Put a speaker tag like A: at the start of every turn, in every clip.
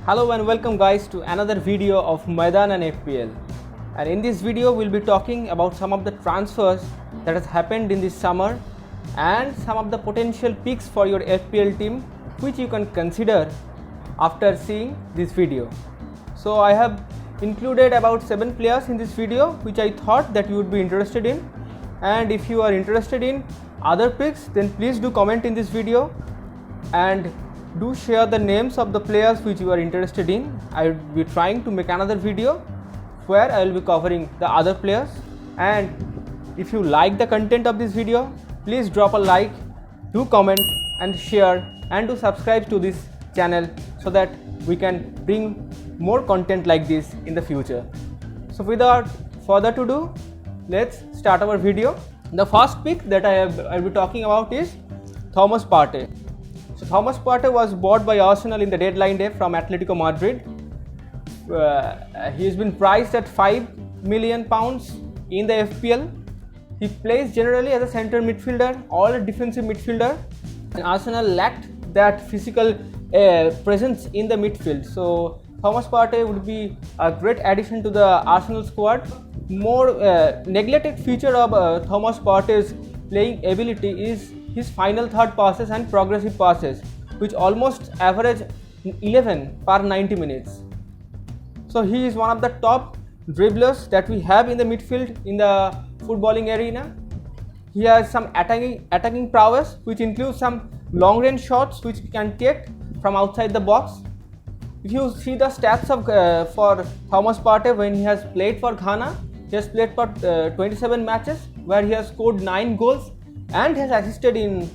A: Hello and welcome guys to another video of Maidan and FPL. And in this video we'll be talking about some of the transfers that has happened in this summer and some of the potential picks for your FPL team which you can consider after seeing this video. So I have included about 7 players in this video which I thought that you would be interested in, and if you are interested in other picks then please do comment in this video and do share the names of the players which you are interested in. I will be trying to make another video where I will be covering the other players, and if you like the content of this video please drop a like, do comment and share, and do subscribe to this channel so that we can bring more content like this in the future. So without further ado, let's start our video. The first pick that I'll be talking about is Thomas Partey. So Thomas Partey was bought by Arsenal in the deadline day from Atletico Madrid. He has been priced at £5 million in the FPL. He plays generally as a centre midfielder or a defensive midfielder, and Arsenal lacked that physical presence in the midfield. So Thomas Partey would be a great addition to the Arsenal squad. More neglected feature of Thomas Partey's playing ability is his final third passes and progressive passes, which almost average 11 per 90 minutes. So he is one of the top dribblers that we have in the midfield in the footballing arena. He has some attacking prowess, which includes some long range shots which he can take from outside the box. If you see the stats of for Thomas Partey when he has played for Ghana, he has played for 27 matches where he has scored 9 goals and has assisted in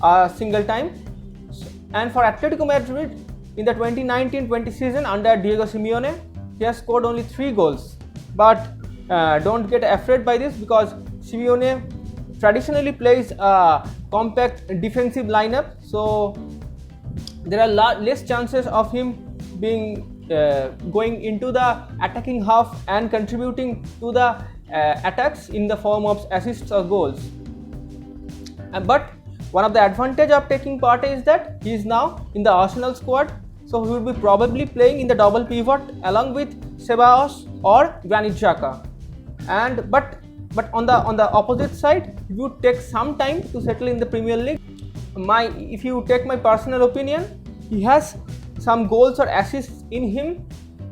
A: a single time. And for Atletico Madrid in the 2019-20 season under Diego Simeone, he has scored only 3 goals. But don't get afraid by this, because Simeone traditionally plays a compact defensive lineup, so there are less chances of him being going into the attacking half and contributing to the attacks in the form of assists or goals. But one of the advantage of taking Partey is that he is now in the Arsenal squad, so he will be probably playing in the double pivot along with Ceballos or Granit Xhaka. And but on the opposite side, it would take some time to settle in the Premier League. If you take my personal opinion, he has some goals or assists in him,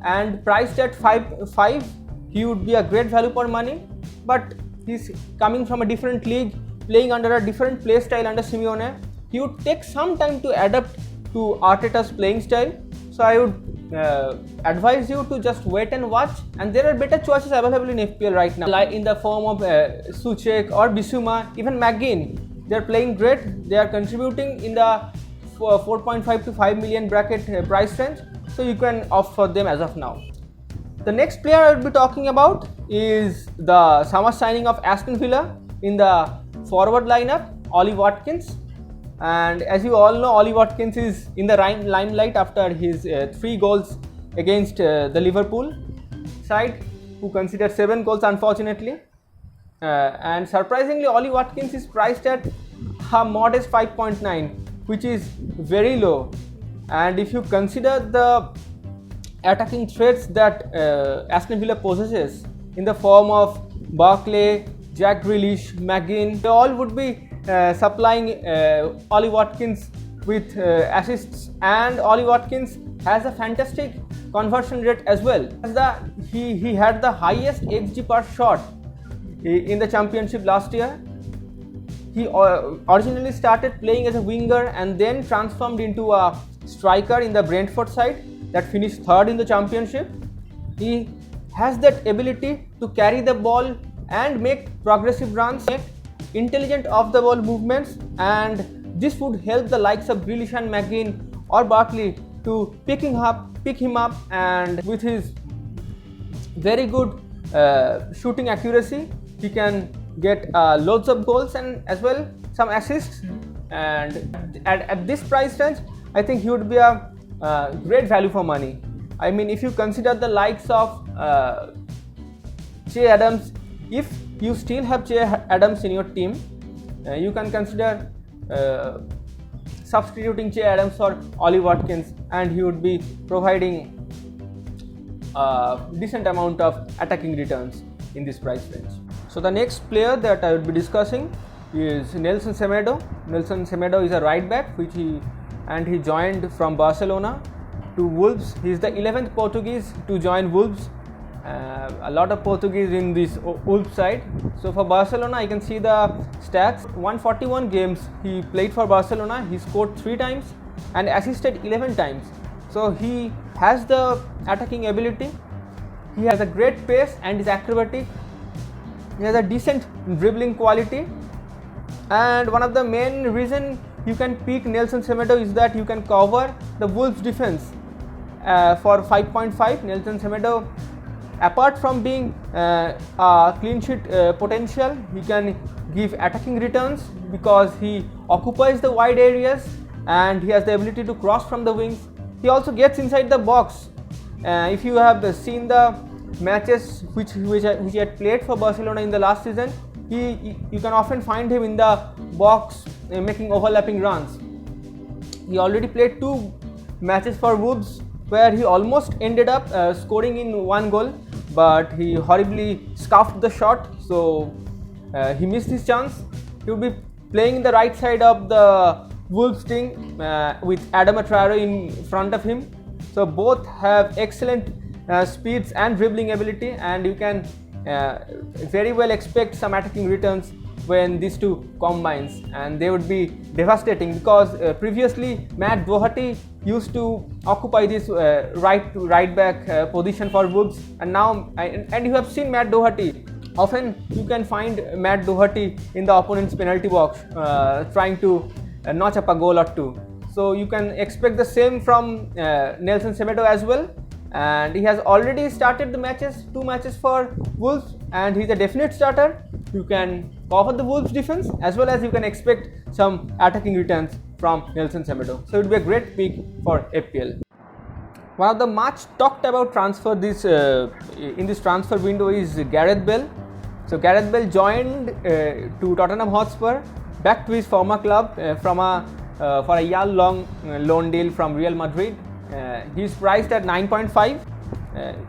A: and priced at 5, he would be a great value for money. But he's coming from a different league, playing under a different play style under Simeone. He would take some time to adapt to Arteta's playing style. So I would advise you to just wait and watch, and there are better choices available in FPL right now, like in the form of Soucek or Bissouma, even McGinn. They are playing great. They are contributing in the 4.5 to 5 million bracket price range, so you can opt for them as of now. The next player I will be talking about is the summer signing of Aston Villa in the forward lineup, Ollie Watkins. And as you all know, Ollie Watkins is in the limelight after his 3 goals against the Liverpool side, who conceded 7 goals unfortunately. And surprisingly, Ollie Watkins is priced at a modest 5.9, which is very low. And if you consider the attacking threats that Aston Villa possesses in the form of Barkley, Jack Grealish, McGinn, they all would be supplying Ollie Watkins with assists, and Ollie Watkins has a fantastic conversion rate as well. He had the highest XG per shot in the championship last year. He originally started playing as a winger and then transformed into a striker in the Brentford side that finished 3rd in the championship. He has that ability to carry the ball and make progressive runs, make intelligent off the ball movements, and this would help the likes of Grealish and McGinn or Barkley to pick him up, and with his very good shooting accuracy he can get loads of goals and as well some assists. And at this price range I think he would be a great value for money. I mean, if you consider the likes of Che Adams, if you still have Che Adams in your team, you can consider substituting Che Adams for Ollie Watkins, and he would be providing a decent amount of attacking returns in this price range. So the next player that I would be discussing is Nelson Semedo. Nelson Semedo is a right back he joined from Barcelona to Wolves. He is the 11th Portuguese to join Wolves. A lot of Portuguese in this Wolves side. So for Barcelona, I can see the stats. 141 games he played for Barcelona. He scored 3 times and assisted 11 times. So he has the attacking ability. He has a great pace and is acrobatic. He has a decent dribbling quality. And one of the main reason you can pick Nelson Semedo is that you can cover the Wolves defense. For 5.5, Nelson Semedo, apart from being a clean sheet potential, he can give attacking returns because he occupies the wide areas and he has the ability to cross from the wings. He also gets inside the box. If you have seen the matches which he had played for Barcelona in the last season, you can often find him in the box making overlapping runs. He already played 2 matches for Wolves where he almost ended up scoring in 1 goal, but he horribly scuffed the shot, so he missed his chance. He will be playing in the right side of the Wolves team with Adama Traore in front of him. So both have excellent speeds and dribbling ability, and you can very well expect some attacking returns when these two combines, and they would be devastating because previously Matt Doherty used to occupy this right back position for Wolves, and now and you have seen Matt Doherty. Often you can find Matt Doherty in the opponent's penalty box trying to notch up a goal or 2. So you can expect the same from Nelson Semedo as well, and he has already started the matches, 2 matches for Wolves, and he's a definite starter. You can cover the Wolves defense as well as you can expect some attacking returns from Nelson Semedo. So it would be a great pick for FPL. One of the much talked about transfer in this transfer window is Gareth Bale. So Gareth Bale joined to Tottenham Hotspur, back to his former club for a year-long loan deal from Real Madrid. He is priced at 9.5.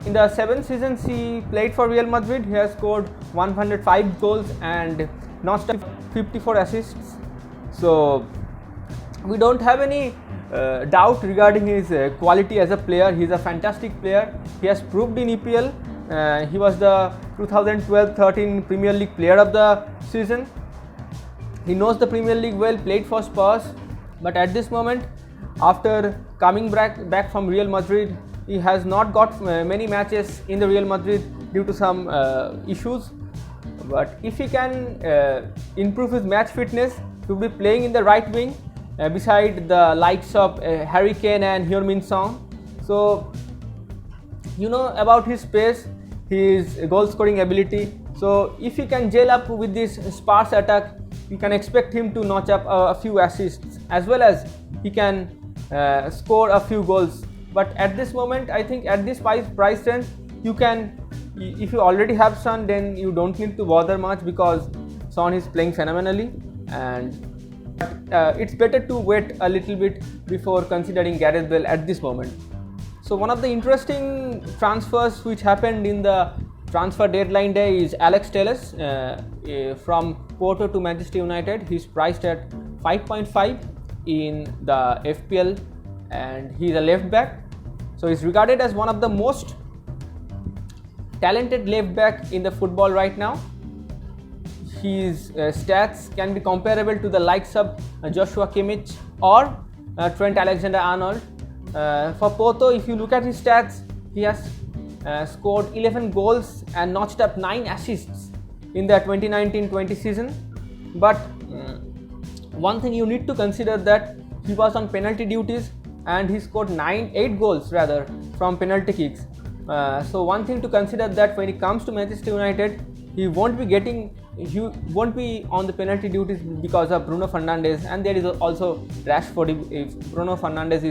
A: In the 7 seasons he played for Real Madrid, he has scored 105 goals and notched up 54 assists. So we don't have any doubt regarding his quality as a player. He is a fantastic player. He has proved in EPL. He was the 2012-13 Premier League Player of the Season. He knows the Premier League well, played for Spurs, but at this moment, after coming back from Real Madrid, he has not got many matches in the Real Madrid due to some issues. But if he can improve his match fitness, he will be playing in the right wing beside the likes of Harry Kane and Heung-min Son. So you know about his pace, his goal scoring ability. So if he can gel up with this Spurs attack, you can expect him to notch up a few assists as well as he can score a few goals. But at this moment, I think at this price range, you can, if you already have Son, then you don't need to bother much because Son is playing phenomenally, and it's better to wait a little bit before considering Gareth Bale at this moment. So one of the interesting transfers which happened in the transfer deadline day is Alex Telles from Porto to Manchester United. He's priced at 5.5 in the FPL, and he's a left back. So he's regarded as one of the most talented left back in the football right now. His stats can be comparable to the likes of Joshua Kimmich or Trent Alexander-Arnold. For Porto, if you look at his stats, he has scored 11 goals and notched up 9 assists in the 2019-20 season. But one thing you need to consider that he was on penalty duties and he scored 8 goals rather from penalty kicks. So one thing to consider that when it comes to Manchester United, he won't be on the penalty duties because of Bruno Fernandes, and there is also Rashford if Bruno Fernandes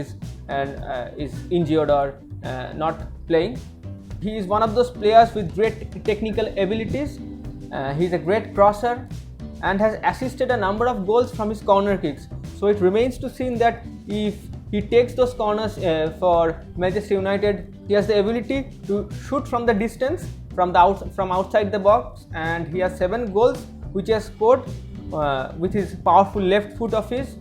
A: is injured or not playing. He is one of those players with great technical abilities. He is a great crosser and has assisted a number of goals from his corner kicks. So it remains to see that if he takes those corners for Manchester United, he has the ability to shoot from the distance, from outside the box, and he has 7 goals which he has scored with his powerful left foot of his.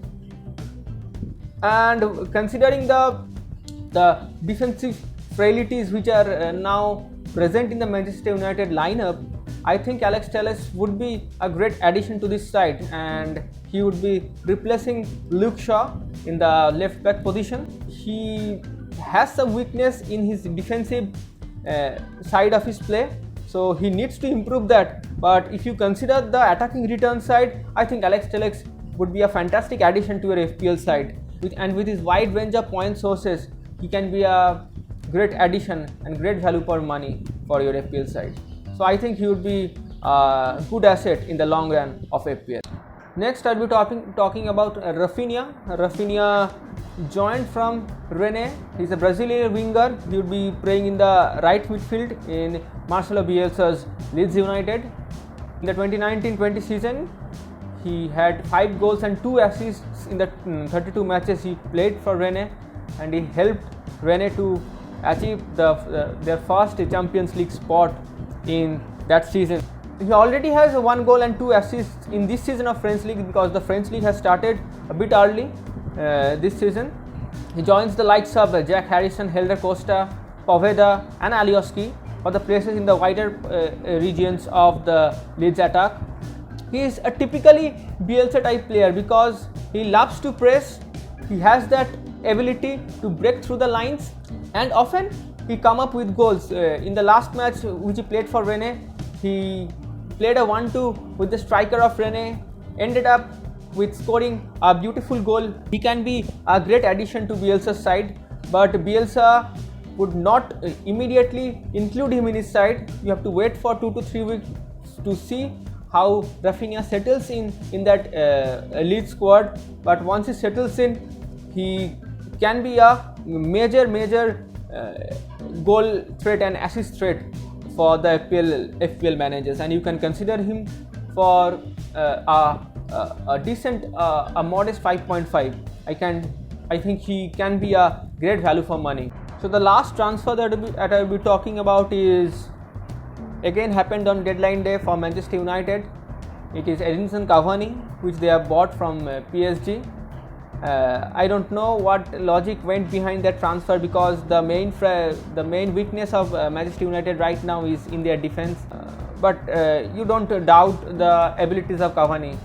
A: And considering the defensive frailties which are now present in the Manchester United lineup, I think Alex Telles would be a great addition to this side, and he would be replacing Luke Shaw in the left back position. He has some weakness in his defensive side of his play, so he needs to improve that. But if you consider the attacking return side, I think Alex Telles would be a fantastic addition to your FPL side. With his wide range of point sources, he can be a great addition and great value for money for your FPL side. So I think he would be a good asset in the long run of FPL. Next, I'll be talking about Rafinha. Rafinha joined from Rennes. He's a Brazilian winger. He would be playing in the right midfield in Marcelo Bielsa's Leeds United. In the 2019-20 season, he had 5 goals and 2 assists in the 32 matches he played for Rennes, and he helped Rennes to achieve their first Champions League spot in that season. He already has 1 goal and 2 assists in this season of French League, because the French League has started a bit early this season. He joins the likes of Jack Harrison, Helder Costa, Poveda and Alioski for the places in the wider regions of the Leeds attack. He is a typically Bielsa type player because he loves to press. He has that ability to break through the lines, and often he come up with goals. In the last match which he played for Rennes, he played a 1-2 with the striker of Rennes, ended up with scoring a beautiful goal. He can be a great addition to Bielsa's side, but Bielsa would not immediately include him in his side. You have to wait for 2 to 3 weeks to see how Rafinha settles in that Leeds squad. But once he settles in, he can be a major goal threat and assist threat for the FPL managers, and you can consider him for a decent, a modest 5.5. I think he can be a great value for money. So the last transfer that I will be talking about is again happened on deadline day for Manchester United. It is Edinson Cavani, which they have bought from PSG. I don't know what logic went behind that transfer, because the main weakness of Manchester United right now is in their defense. But you don't doubt the abilities of Cavani.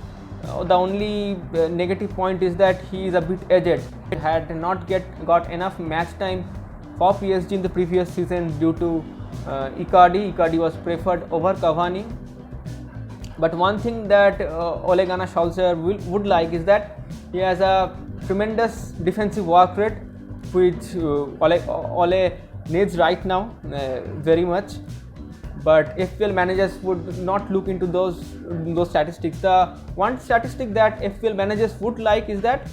A: The only negative point is that he is a bit aged. He had not got enough match time for PSG in the previous season due to Icardi. Icardi was preferred over Cavani. But one thing that Ole Gunnar Solskjaer would like is that he has a tremendous defensive work rate, which Ole needs right now very much. But FPL managers would not look into those statistics. The one statistic that FPL managers would like is that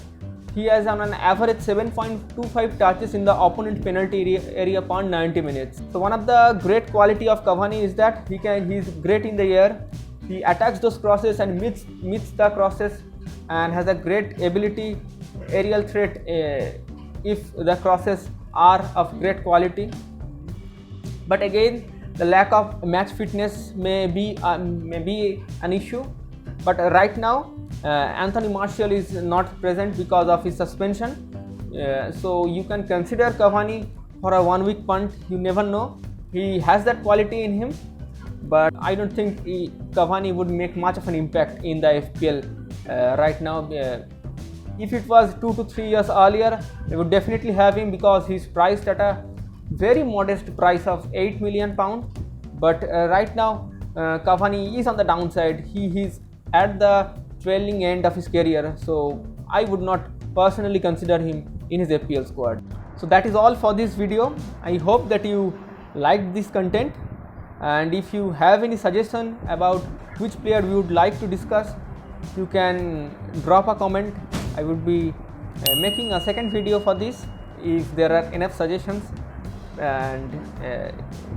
A: he has on an average 7.25 touches in the opponent penalty area per 90 minutes. So one of the great quality of Cavani is that he's great in the air. He attacks those crosses and meets the crosses, and has a great ability, aerial threat if the crosses are of great quality. But again, the lack of match fitness may be an issue. But right now, Anthony Martial is not present because of his suspension. So you can consider Cavani for a 1 week punt. You never know. He has that quality in him, but I don't think Cavani would make much of an impact in the FPL right now. If it was 2 to 3 years earlier, they would definitely have him, because he's priced at a very modest price of £8 million. But right now, Cavani is on the downside. He is at the trailing end of his career, so I would not personally consider him in his FPL squad. So that is all for this video. I hope that you liked this content, and if you have any suggestion about which player we would like to discuss, you can drop a comment. I would be making a second video for this if there are enough suggestions. And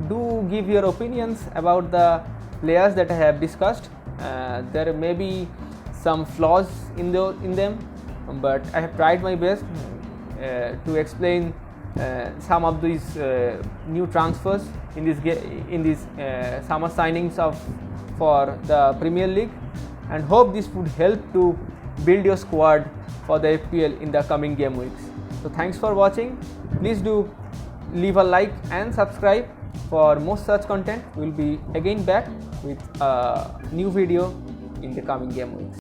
A: do give your opinions about the players that I have discussed. There may be some flaws in them, but I have tried my best to explain some of these new transfers in this summer signings for the Premier League, and hope this would help to build your squad for the FPL in the coming game weeks. So thanks for watching. Please do leave a like and subscribe for more such content. We will be again back with a new video in the coming game weeks.